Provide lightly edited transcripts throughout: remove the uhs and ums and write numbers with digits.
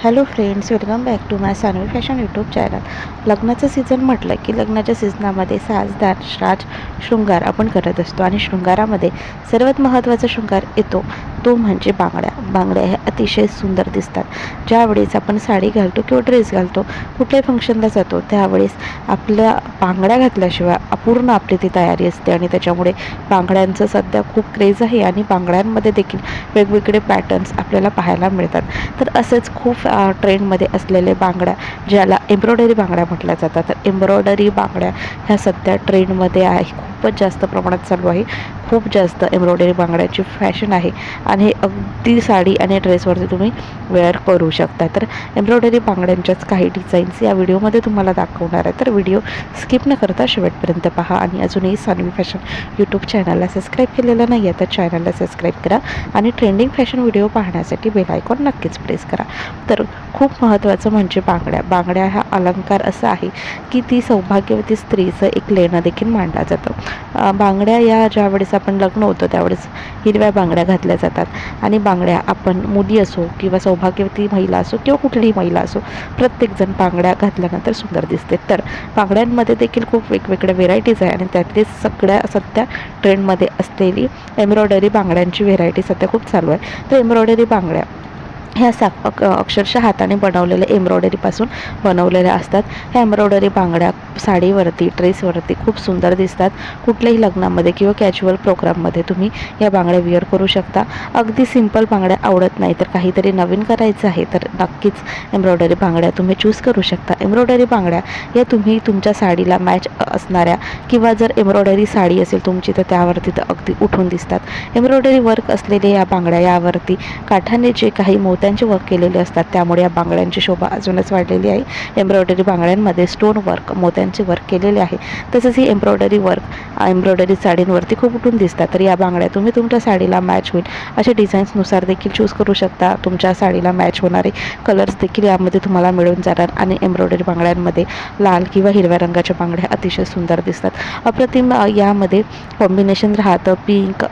Hello friends, welcome back to my Sanvi fashion YouTube channel. लग्नाचं season म्हटलं की लग्नाच्या सीझनामध्ये साजदार साज शृंगार आपण करत असतो आणि शृंगारामध्ये सर्वात महत्त्वाचा शृंगार येतो तो म्हणजे बांगड्या। बांगड्या हे अतिशय सुंदर दिसतात। ज्यावेळेस आपण साडी घालतो किंवा ड्रेस घालतो, कुठल्याही फंक्शनला जातो, त्यावेळेस आपल्या बांगड्या घातल्याशिवाय अपूर्ण आपली ती तयारी असते आणि त्याच्यामुळे बांगड्यांचं सध्या खूप क्रेज आहे आणि बांगड्यांमध्ये देखील वेगवेगळे पॅटर्न्स आपल्याला पाहायला मिळतात। तर असेच खूप ट्रेंडमध्ये असलेले बांगड्या, ज्याला एम्ब्रॉयडरी बांगड्या म्हटल्या जातात, तर एम्ब्रॉयडरी बांगड्या ह्या सध्या ट्रेंडमध्ये आहे, खूपच जास्त प्रमाणात चालू आहे। खूप जास्त एम्ब्रॉयडरी बांगड्याची फॅशन आहे आणि हे अगदी साडी आणि ड्रेसवरती तुम्ही वेअर करू शकता। तर एम्ब्रॉयडरी बांगड्यांच्याच काही डिझाईन्स या व्हिडिओमध्ये तुम्हाला दाखवणार आहे, तर व्हिडिओ स्किप न करता शेवटपर्यंत पहा। आणि अजूनही सानवी फॅशन यूट्यूब चॅनलला सबस्क्राईब केलेलं नाही आहे तर चॅनलला सबस्क्राईब करा आणि ट्रेंडिंग फॅशन व्हिडिओ पाहण्यासाठी बेल आयकॉन नक्कीच प्रेस करा। तर खूप महत्त्वाचं म्हणजे बांगड्या। बांगड्या हा अलंकार असा आहे की ती सौभाग्यवती स्त्रीचं एक लेणं देखील मानला जातं। बांगड्या या ज्यावेळेस आपण लग्न होतं त्यावेळेस हिरव्या बांगड्या घातल्या जातात आणि बांगड्या आपण मुली असो किंवा सौभाग्यवती महिला असो किंवा कुठलीही महिला असो, प्रत्येकजण बांगड्या घातल्यानंतर सुंदर दिसते। तर बांगड्यांमध्ये देखील खूप वेगवेगळ्या व्हेरायटीज आहे आणि त्यातली सध्या ट्रेंडमध्ये असलेली एम्ब्रॉयडरी बांगड्यांची व्हेरायटी सध्या खूप चालू आहे। तर एम्ब्रॉयडरी बांगड्या ह्या अक्षरशः हाताने बनवलेल्या एम्ब्रॉयडरीपासून बनवलेल्या असतात। ह्या एम्ब्रॉयडरी बांगड्या साडीवरती ड्रेसवरती खूप सुंदर दिसतात। कुठल्याही लग्नामध्ये किंवा कॅज्युअल प्रोग्राममध्ये तुम्ही या बांगड्या वेअर करू शकता। अगदी सिंपल बांगड्या आवडत नाही तर काहीतरी नवीन करायचं आहे तर नक्कीच एम्ब्रॉयडरी बांगड्या तुम्ही चूज करू शकता। एम्ब्रॉयडरी बांगड्या या तुम्ही तुमच्या साडीला मॅच असणाऱ्या किंवा जर एम्ब्रॉयडरी साडी असेल तुमची तर त्यावरती तर अगदी उठून दिसतात। एम्ब्रॉयडरी वर्क असलेल्या या बांगड्या यावरती काठाने जे काही मोत्यांचे वर्क केलेले असतात त्यामुळे या बांगड्यांची शोभा अजूनच वाढलेली आहे। एम्ब्रॉयडरी बांगड्यांमध्ये स्टोन वर्क, मोत्यांचे वर्क केलेले आहे। तसेच ही एम्ब्रॉयडरी वर्क एम्ब्रॉयडरी साडींवरती खूप उठून दिसतात। तर या बांगड्या तुम्ही तुमच्या साडीला मॅच होईल अशा डिझाईन्सनुसार देखील चूज करू शकता। तुमच्या साडीला मॅच होणारे कलर्स देखील यामध्ये तुम्हाला मिळून जाणार आणि एम्ब्रॉयडरी बांगड्यांमध्ये लाल किंवा हिरव्या रंगाच्या बांगड्या अतिशय सुंदर दिसतात। अप्रतिम यामध्ये कॉम्बिनेशन राहतं, पिंक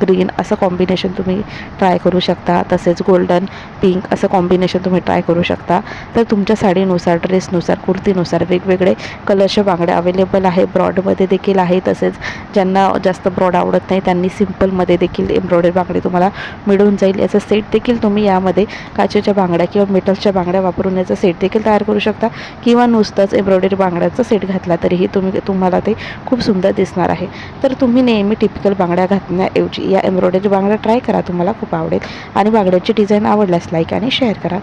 ग्रीन असं कॉम्बिनेशन तुम्ही ट्राय करू शकता। तसेच गोल्डन पिंक असं कॉम्बिनेशन तुम्ही ट्राय करू शकता। तर तुमच्या साडीनुसार, ड्रेसनुसार, कुर्तीनुसार वेगवेगळे कलरच्या बांगड्या अवेलेबल आहे। ब्रॉडमध्ये देखील आहे, तसेच ज्यांना जास्त ब्रॉड आवडत नाही त्यांनी सिम्पलमध्ये देखील एम्ब्रॉयडरी बांगडी तुम्हाला मिळून जाईल। याचा सेट देखील तुम्ही यामध्ये काचेच्या बांगड्या किंवा मेटलच्या बांगड्या वापरून याचा सेट देखील तयार करू शकता किंवा नुसतंच एम्ब्रॉयडरी बांगड्याचा सेट घातला तरीही तुम्हाला ते खूप सुंदर दिसणार आहे। तर तुम्ही नेहमी टिपिकल बांगड्या घातण्याऐवजी या एम्ब्रॉयडरी बांगड्या ट्राय करा, तुम्हाला खूप आवडेल। आणि बांगड्याची डिझाईन आवडल्यास लाईक आणि शेअर करा।